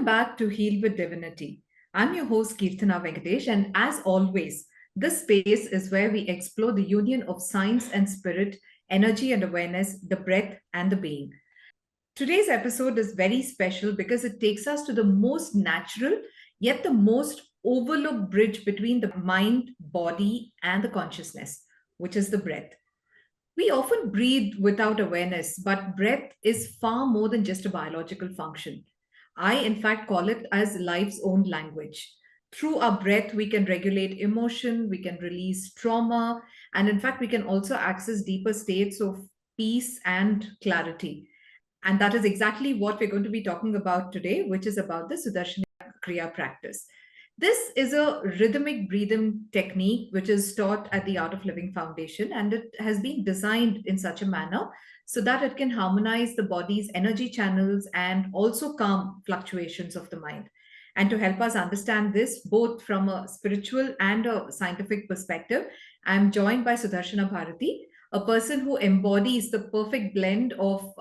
Welcome back to Heal with Divinity. I'm your host, Keerthana Venkatesh, and as always, this space is where we explore the union of science and spirit, energy and awareness, the breath and the being. Today's episode is very special because it takes us to the most natural, yet the most overlooked bridge between the mind, body, and the consciousness, which is the breath. We often breathe without awareness, but breath is far more than just a biological function. I, in fact, call it as life's own language. Through our breath, we can regulate emotion, we can release trauma, and in fact, we can also access deeper states of peace and clarity. And that is exactly what we're going to be talking about today, which is about the Sudarshan Kriya practice. This is a rhythmic breathing technique which is taught at the Art of Living Foundation, and it has been designed in such a manner so that it can harmonize the body's energy channels and also calm fluctuations of the mind. And to help us understand this, both from a spiritual and a scientific perspective, I'm joined by Sudharshana Bharati, a person who embodies the perfect blend of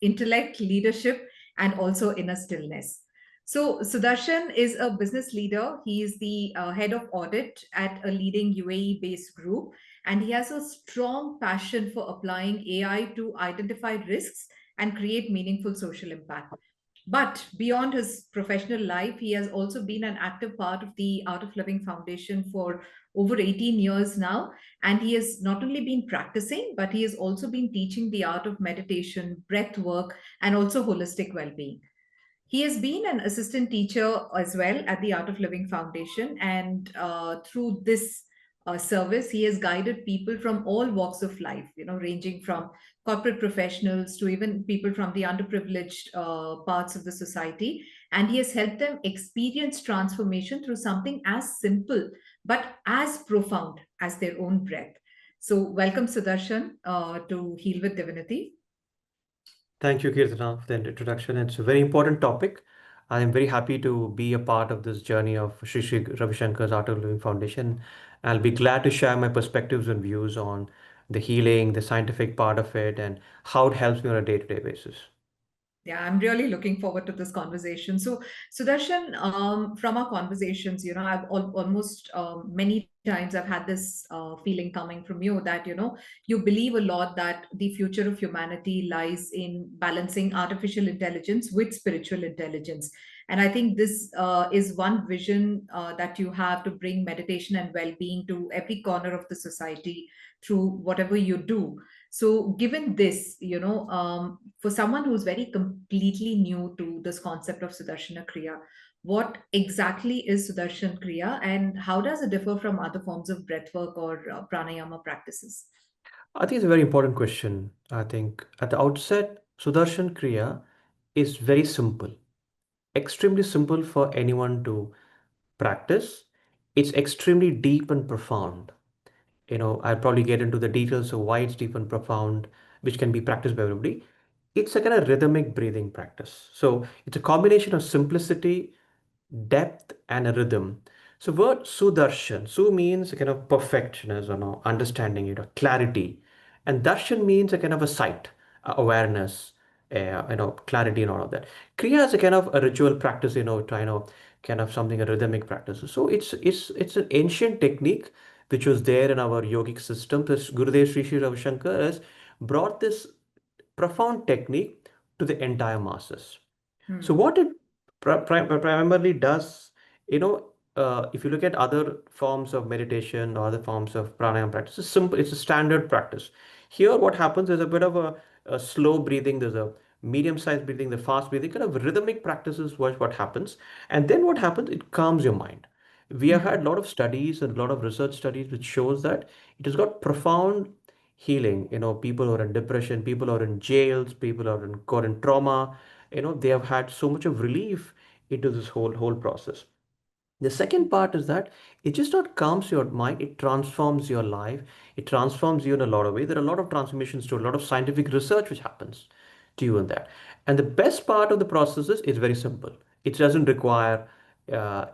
intellect, leadership, and also inner stillness. So, Sudarshan is a business leader. He is the head of audit at a leading UAE based group, and he has a strong passion for applying AI to identify risks and create meaningful social impact. But beyond his professional life, he has also been an active part of the Art of Living Foundation for over 18 years now. And he has not only been practicing, but he has also been teaching the art of meditation, breath work, and also holistic well being. He has been an assistant teacher as well at the Art of Living Foundation. And through this service, he has guided people from all walks of life, ranging from corporate professionals to even people from the underprivileged parts of the society. And he has helped them experience transformation through something as simple but as profound as their own breath. So, welcome, Sudarshan, to Heal with Divinity. Thank you, Keerthana, for the introduction. It's a very important topic. I am very happy to be a part of this journey of Sri Ravi Shankar's Art of Living Foundation. I'll be glad to share my perspectives and views on the healing, the scientific part of it, and how it helps me on a day-to-day basis. Yeah, I'm really looking forward to this conversation. So, Sudarshan, from our conversations, I've almost many times I've had this feeling coming from you that, you believe a lot that the future of humanity lies in balancing artificial intelligence with spiritual intelligence. And I think this is one vision that you have to bring meditation and well-being to every corner of the society through whatever you do. So, given this, for someone who's very completely new to this concept of Sudarshana Kriya, what exactly is Sudarshan Kriya and how does it differ from other forms of breathwork or pranayama practices? I think it's a very important question. I think at the outset, Sudarshan Kriya is very simple, extremely simple for anyone to practice. It's extremely deep and profound. I'll probably get into the details of why it's deep and profound, which can be practiced by everybody. It's a kind of rhythmic breathing practice. So it's a combination of simplicity, depth, and a rhythm. So word Sudarshan, Su means a kind of perfectionism or understanding, clarity. And Darshan means a kind of a sight, awareness, clarity and all of that. Kriya is a kind of a ritual practice, kind of something, a rhythmic practice. So it's an ancient technique which was there in our yogic system. This Gurudev Sri Sri Ravi Shankar has brought this profound technique to the entire masses. So Hmm. what it primarily does, if you look at other forms of meditation or other forms of pranayama practice, it's simple, it's a standard practice. Here, what happens is a bit of a slow breathing, there's a medium-sized breathing, the fast breathing, kind of rhythmic practices what happens. And then what happens, it calms your mind. We have had Hmm. a lot of studies and a lot of research studies which shows that it has got profound healing. People who are in depression, people who are in jails, people who are in caught in trauma, they have had so much of relief into this whole process. The second part is that it just not calms your mind, it transforms your life, it transforms you in a lot of ways. There are a lot of transformations to a lot of scientific research which happens to you in that. And the best part of the process is it's very simple. It doesn't require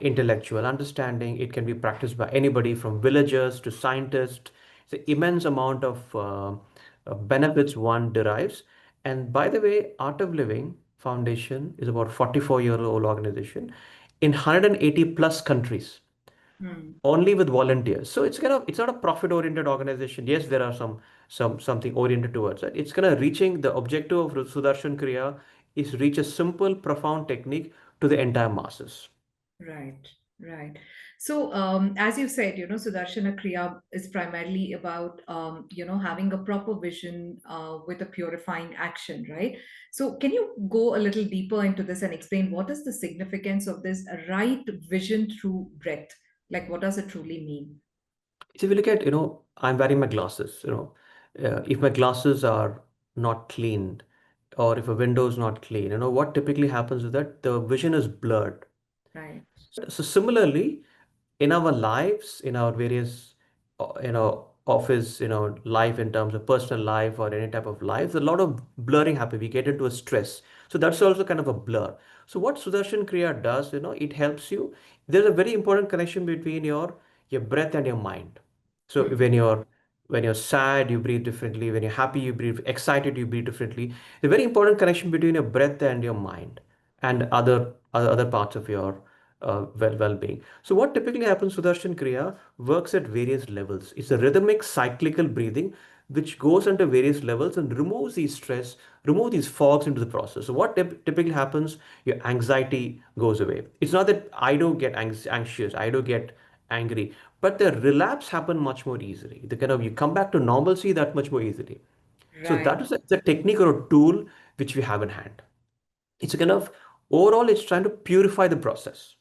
intellectual understanding. It can be practiced by anybody from villagers to scientists. It's an immense amount of benefits one derives. And by the way, art of living Foundation is about 44-year-old organization in 180 plus countries, Hmm. only with volunteers. So it's not a profit-oriented organization. Yes, there are something oriented towards it. It's kind of reaching the objective of Sudarshan Kriya is reach a simple, profound technique to the entire masses. Right, right. So, as you said, Sudarshana Kriya is primarily about, having a proper vision with a purifying action, right? So, can you go a little deeper into this and explain what is the significance of this right vision through breath? Like, what does it truly mean? So if you look at, I'm wearing my glasses, if my glasses are not cleaned or if a window is not clean, what typically happens is that the vision is blurred. Right. So similarly, in our lives, in our various, office, life in terms of personal life or any type of life, there's a lot of blurring happen. We get into a stress. So that's also kind of a blur. So what Sudarshan Kriya does, it helps you. There's a very important connection between your breath and your mind. So Hmm. when you're sad, you breathe differently. When you're happy, you breathe. Excited, you breathe differently. A very important connection between your breath and your mind and other parts of your well-being. So what typically happens, Sudarshan Kriya works at various levels. It's a rhythmic cyclical breathing which goes into various levels and removes these stress, remove these fogs into the process. So what typically happens, your anxiety goes away. It's not that I don't get anxious, I don't get angry, but the relapse happen much more easily. The kind of you come back to normalcy that much more easily. So Right. that is a technique or a tool which we have in hand. It's a kind of overall it's trying to purify the process.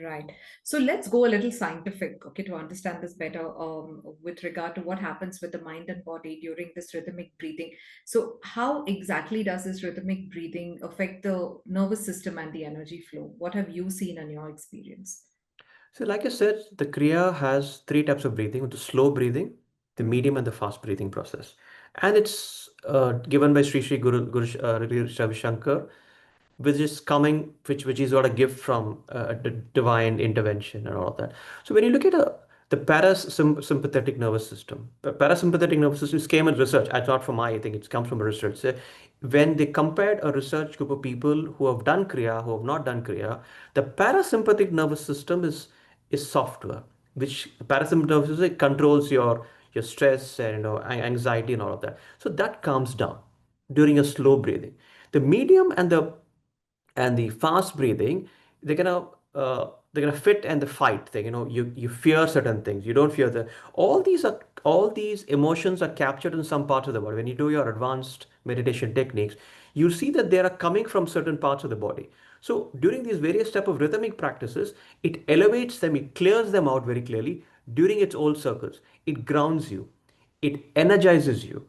Right. So let's go a little scientific, okay, to understand this better with regard to what happens with the mind and body during this rhythmic breathing. So, how exactly does this rhythmic breathing affect the nervous system and the energy flow? What have you seen in your experience? So, like I said, the Kriya has three types of breathing: the slow breathing, the medium, and the fast breathing process. And it's given by Sri Sri Guru Ravi Shankar, which is coming, which is what a gift from the divine intervention and all of that. So when you look at the parasympathetic nervous system, the parasympathetic nervous system came in research. It's not from my, I think it comes from a research. So when they compared a research group of people who have done Kriya, who have not done Kriya, the parasympathetic nervous system is software, which parasympathetic nervous system controls your stress and anxiety and all of that. So that calms down during a slow breathing. The medium and the fast breathing, they're gonna fit and the fight thing. You fear certain things. You don't fear the all these emotions are captured in some parts of the body. When you do your advanced meditation techniques, you see that they are coming from certain parts of the body. So during these various type of rhythmic practices, it elevates them, it clears them out very clearly during its old circles. It grounds you, it energizes you,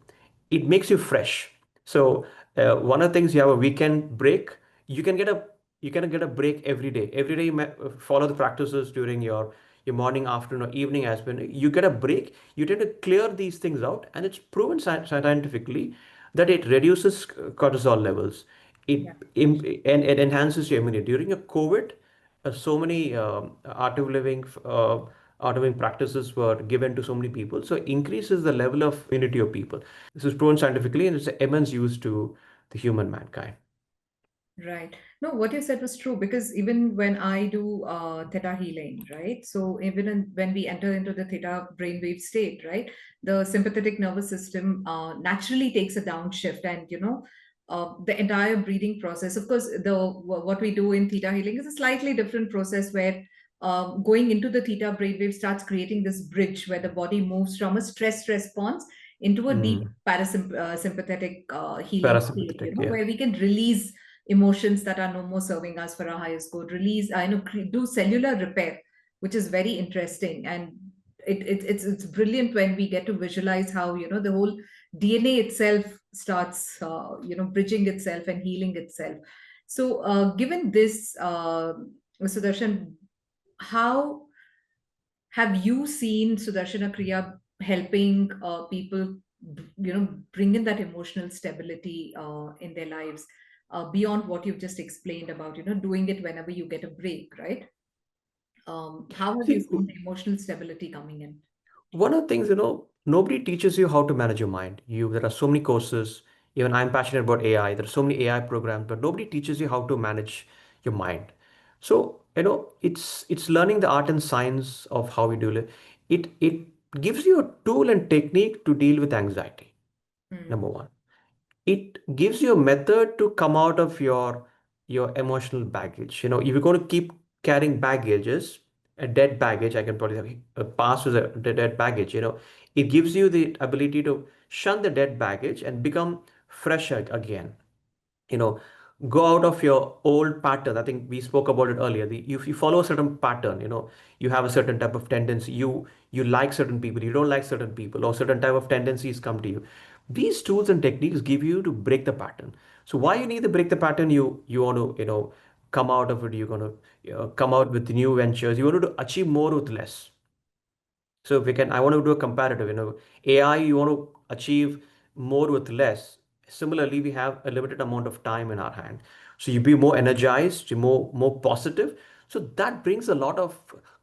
it makes you fresh. So one of the things, you have a weekend break, you can get a break every day. Every day you follow the practices during your morning, afternoon, or evening as when you get a break, you tend to clear these things out, and it's proven scientifically that it reduces cortisol levels. Yeah. And it enhances your immunity during a COVID. So many art of living practices were given to so many people, so it increases the level of immunity of people. This is proven scientifically, and it's an immense use to the human mankind. Right. No, what you said was true because even when I do theta healing, right? So even when we enter into the theta brainwave state, right, the sympathetic nervous system naturally takes a downshift, and the entire breathing process. Of course, what we do in theta healing is a slightly different process where going into the theta brainwave starts creating this bridge where the body moves from a stress response into a deep Mm. parasympathetic healing state, Parasympathetic, yeah. where we can release emotions that are no more serving us for our highest good, release, do cellular repair, which is very interesting. And it's brilliant when we get to visualize how the whole DNA itself starts bridging itself and healing itself. So given this, Sudarshan, how have you seen Sudarshana Kriya helping people, bring in that emotional stability in their lives beyond what you've just explained about, doing it whenever you get a break, right? How have you See, seen the emotional stability coming in? one of the things, nobody teaches you how to manage your mind. There are so many courses. Even I'm passionate about AI. There are so many AI programs, but nobody teaches you how to manage your mind. So, it's learning the art and science of how we do it. It gives you a tool and technique to deal with anxiety, number Hmm. one. It gives you a method to come out of your emotional baggage. If you're going to keep carrying baggages, a dead baggage, I can probably have a pass with the dead baggage. It gives you the ability to shun the dead baggage and become fresh again. you know Go out of your old pattern. I think we spoke about it earlier. If you follow a certain pattern, you have a certain type of tendency. You like certain people, you don't like certain people, or certain type of tendencies come to you. These tools and techniques give you to break the pattern. So why you need to break the pattern? You want to come out of it. You're going to come out with new ventures. You want to achieve more with less. So if we can, I want to do a comparative. AI, you want to achieve more with less. Similarly, we have a limited amount of time in our hand. So you be more energized, you more positive. So that brings a lot of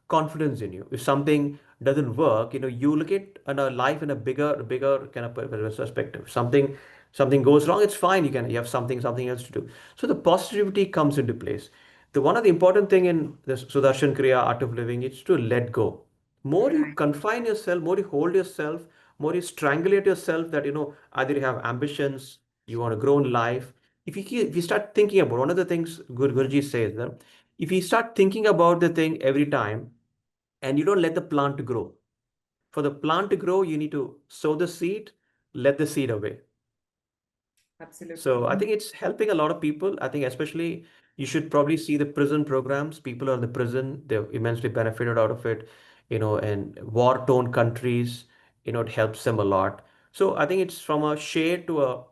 confidence in you. If something doesn't work, you look at life in a bigger kind of perspective. Something goes wrong, it's fine. You have something else to do. So the positivity comes into place. The one of the important thing in the Sudarshan Kriya art of living is to let go. More you Right. confine yourself, more you hold yourself, more you strangulate yourself, that either you have ambitions, you want to grow in life. If you start thinking about one of the things Guruji says that if you start thinking about the thing every time and you don't let the plant grow, for the plant to grow you need to sow the seed, let the seed away. Absolutely. So I think it's helping a lot of people. I think especially you should probably see the prison programs. People are in the prison, they've immensely benefited out of it, and war-torn countries, it helps them a lot. So I think it's from a shade to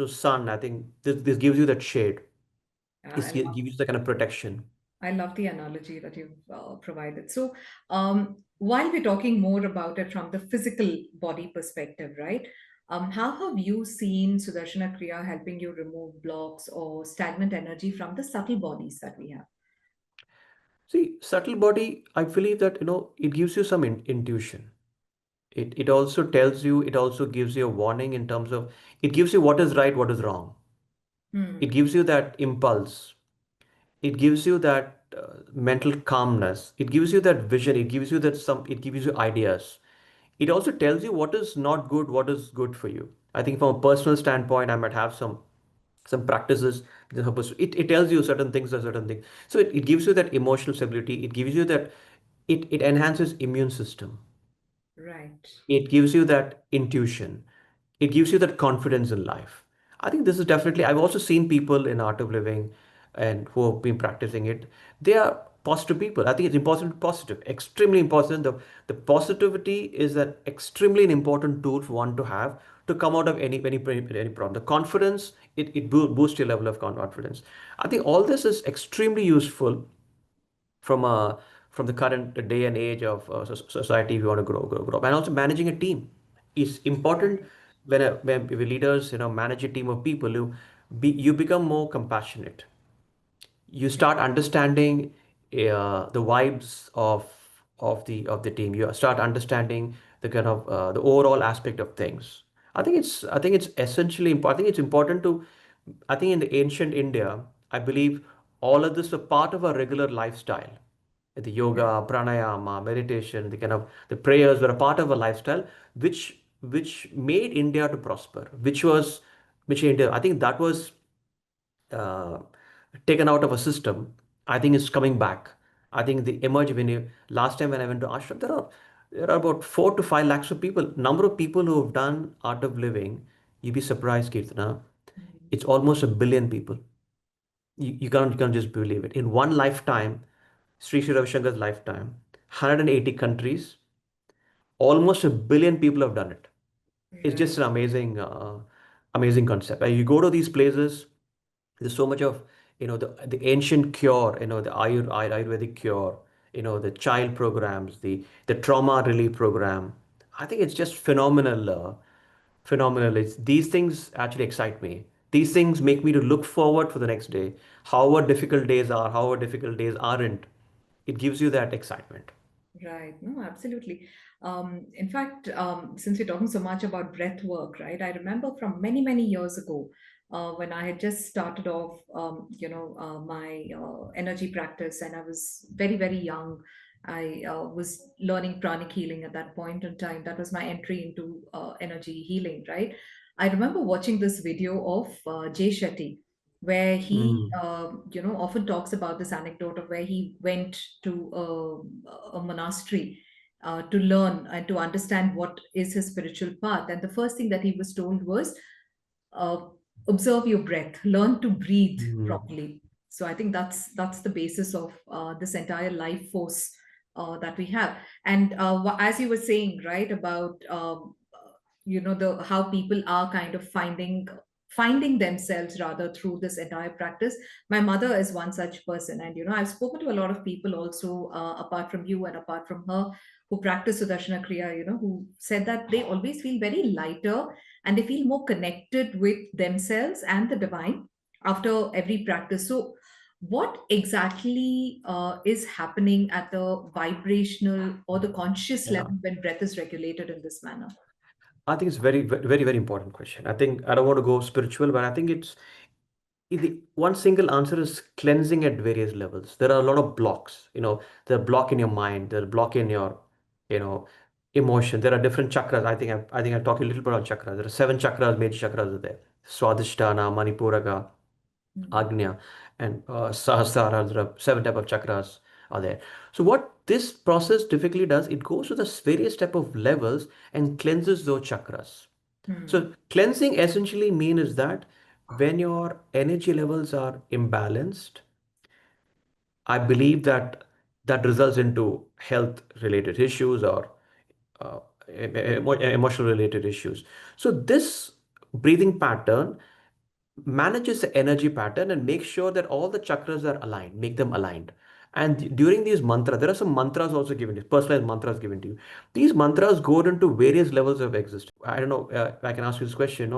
sun. I think this gives you that shade. I Gives you the kind of protection. I love the analogy that you've provided. So, while we're talking more about it from the physical body perspective, right? How have you seen Sudarshana Kriya helping you remove blocks or stagnant energy from the subtle bodies that we have? See, subtle body, I believe that, it gives you some intuition. It also tells you, it also gives you a warning in terms of, it gives you what is right, what is wrong. It Hmm. gives you that impulse. It gives you that mental calmness. It gives you that vision. It gives you ideas. It also tells you what is not good, what is good for you. I think from a personal standpoint, I might have some practices that are supposed to, it tells you certain things or certain things. So it gives you that emotional stability. It gives you that, it enhances immune system. Right. It gives you that intuition. It gives you that confidence in life. I think this is definitely, I've also seen people in art of living and who have been practicing it. They are positive people. I think it's important to be positive, extremely important. The positivity is an extremely important tool for one to have to come out of any problem. The confidence, it boosts your level of confidence. I think all this is extremely useful from from the current day and age of society. If you want to grow up, and also managing a team is important. Right. When leaders manage a team of people, you become more compassionate. You start understanding the vibes of the team. You start understanding the kind of the overall aspect of things. I think it's essentially important. I think it's important to. I think in the ancient India, I believe all of this were part of a regular lifestyle. The Yeah. yoga, pranayama, meditation, the kind of the prayers were a part of a lifestyle, which made India to prosper. Which India. I think that was uh, taken out of a system. I think it's coming back. I think the emerge when you last time when I went to ashram, there are about 4 to 5 lakhs of people. Number of people who have done art of living, you'd be surprised, Keerthana. Mhm. It's almost 1 billion people. You can't just believe it. In one lifetime, Sri Sri Ravi Shankar's lifetime, 180 countries, almost 1 billion people have done it. It's Right. just an amazing concept. You go to these places, there's so much of the ancient cure, the Ayurvedic cure, the child programs, the trauma relief program. I think it's just phenomenal. These things actually excite me. These things make me to look forward for the next day. However difficult days are, however difficult days aren't, it gives you that excitement. Right. No, absolutely. In fact, since we're talking so much about breath work, right? I remember from many, many years ago, when I had just started off, my energy practice, and I was very, very young. I was learning pranic healing at that point in time. That was my entry into energy healing, right? I remember watching this video of Jay Shetty, where he, Mm. often talks about this anecdote of where he went to a monastery to learn and to understand what is his spiritual path. And the first thing that he was told was, uh, observe your breath, learn to breathe Mm. properly. So I think that's the basis of this entire life force that we have. And as you were saying, right, about the how people are kind of finding themselves rather through this entire practice. My mother is one such person, and I've spoken to a lot of people also, apart from you and apart from her, who practice Sudarshana Kriya, who said that they always feel very lighter and they feel more connected with themselves and the divine after every practice. So, what exactly is happening at the vibrational or the conscious Yeah. level when breath is regulated in this manner? I think it's very, very important question. I think I don't want to go spiritual, but I think the one single answer is cleansing at various levels. There are a lot of blocks. There are block in your mind, there are block in your, you know, emotion. There are different chakras. I think I talked a little bit about chakras. There are seven chakras, major chakras are there. Swadhisthana, Manipuraka, Hmm. Agnya, and Sahasrara. There are seven type of chakras are there. So what this process typically does, it goes to the various type of levels and cleanses those chakras. Hmm. So cleansing essentially means is that when your energy levels are imbalanced, I believe that that results into health related issues or uh, emotional related issues. So this breathing pattern manages the energy pattern and makes sure that all the chakras are aligned, make them aligned. And during these mantras, there are some mantras also given to you, personalized mantras given to you. These mantras go into various levels of existence. I don't know, I can ask you this question,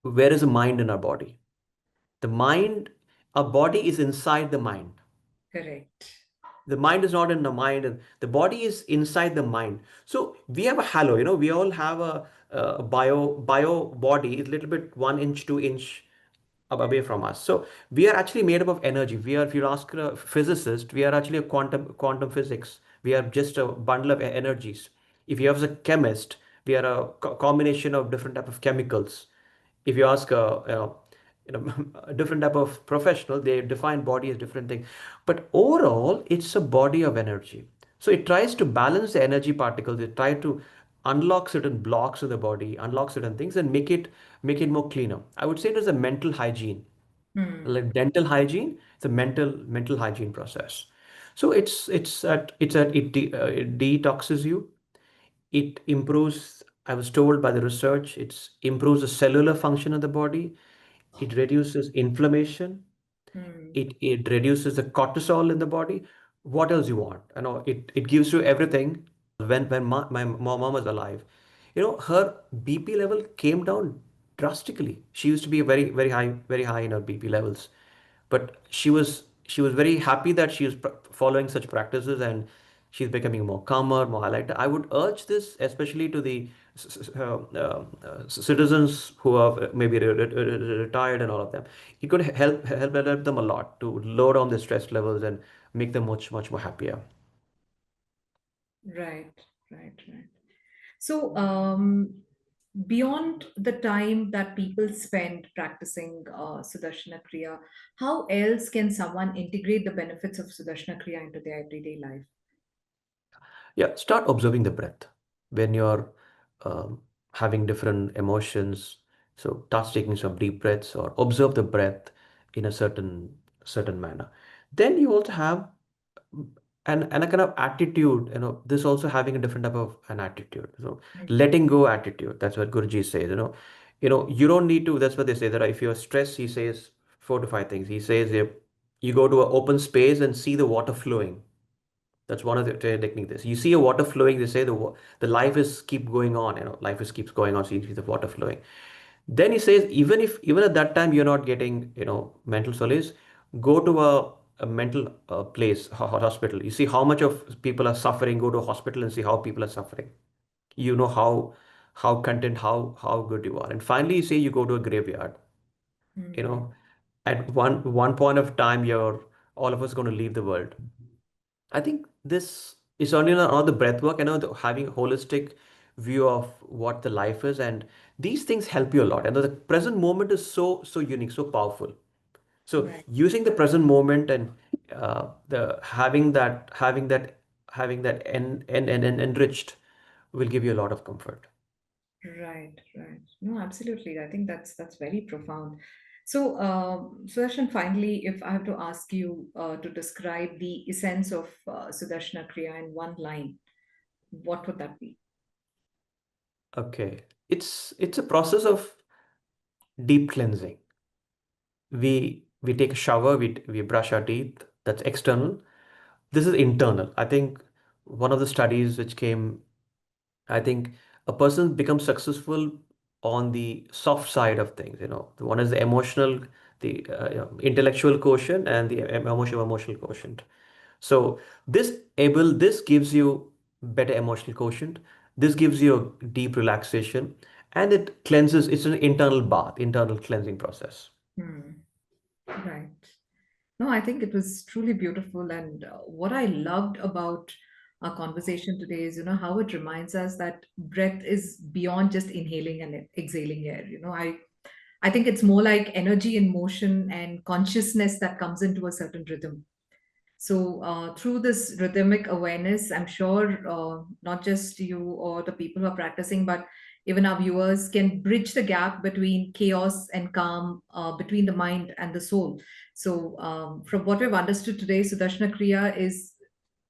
where is the mind in our body? The mind, our body is inside the mind. Correct. The mind is not in the mind, and the body is inside the mind. So we have a halo, we all have a bio body, is a little bit 1 inch, 2 inch away from us. So we are actually made up of energy. We are, if you ask a physicist, we are actually a quantum physics. We are just a bundle of energies. If you have a chemist, we are a combination of different type of chemicals. If you ask a different type of professional, they define body as different thing. But overall, it's a body of energy. So it tries to balance the energy particles. It tries to unlock certain blocks of the body, unlock certain things, and make it more cleaner. I would say it is a mental hygiene, Hmm. like dental hygiene. It's a mental hygiene process. So it detoxes you. It improves. I was told by the research, it improves the cellular function of the body. It reduces inflammation. Hmm. It reduces the cortisol in the body. What else you want? It gives you everything. When my mom was alive, her BP level came down drastically. She used to be very high in her BP levels, but she was very happy that she was following such practices, and she's becoming more calmer, more highlighted. I would urge this especially to the citizens who are maybe retired and all of them. It could help them a lot to lower down their stress levels and make them much more happier. Right. Right. Right. So, beyond the time that people spend practicing Sudarshana Kriya, how else can someone integrate the benefits of Sudarshana Kriya into their everyday life? Yeah, start observing the breath when you're um, having different emotions. So start taking some deep breaths or observe the breath in a certain manner. Then you also have and a kind of attitude. This also having a different type of an attitude. So Mm. letting go attitude. That's what Guruji says. You don't need to. That's what they say. That if you're stressed, he says four to five things. He says if you go to an open space and see the water flowing. That's one of the technique. This you see a water flowing. They say the life is keep going on. Life is keeps going on. So you see the water flowing. Then he says even at that time you're not getting mental solace, go to a a mental place, hospital. You see how much of people are suffering. Go to a hospital and see how people are suffering. You know how content, how good you are. And finally, you say you go to a graveyard. You Hmm. know, at one point of time, you're all of us going to leave the world. I think this is only another breath work. I know having a holistic view of what the life is, and these things help you a lot. And the present moment is so unique, so powerful. So Right. using the present moment and the having that and enriched will give you a lot of comfort. Right, right. No, absolutely. I think that's very profound. So, Sudarshan, finally, if I have to ask you to describe the essence of Sudarshana Kriya in one line, what would that be? Okay, it's a process of deep cleansing. We take a shower, we brush our teeth. That's external. This is internal. I think one of the studies which came, I think a person becomes successful on the soft side of things. The one is the emotional, the intellectual quotient, and the emotional quotient. So this gives you better emotional quotient. This gives you a deep relaxation, and it cleanses. It's an internal bath, internal cleansing process. Hmm. Right. No, I think it was truly beautiful. And what I loved about our conversation today is, how it reminds us that breath is beyond just inhaling and exhaling air. I think it's more like energy in motion and consciousness that comes into a certain rhythm. So, through this rhythmic awareness, I'm sure not just you or the people who are practicing, but even our viewers can bridge the gap between chaos and calm, between the mind and the soul. So, from what we've understood today, Sudarshana Kriya is,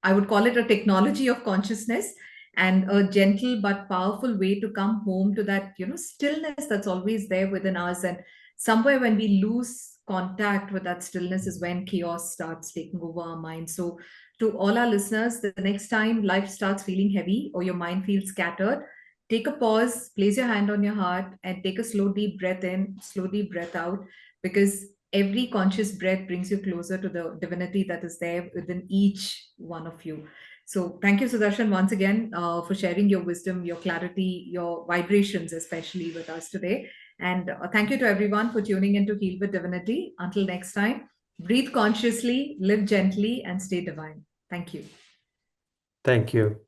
I would call it, a technology of consciousness and a gentle but powerful way to come home to that, stillness that's always there within us. And somewhere when we lose contact with that stillness is when chaos starts taking over our mind. So, to all our listeners, the next time life starts feeling heavy or your mind feels scattered, take a pause, place your hand on your heart, and take a slow, deep breath in, slow, deep breath out, because every conscious breath brings you closer to the divinity that is there within each one of you. So, thank you, Sudarshan, once again for sharing your wisdom, your clarity, your vibrations, especially with us today. And thank you to everyone for tuning in to Heal with Divinity. Until next time, breathe consciously, live gently, and stay divine. Thank you. Thank you.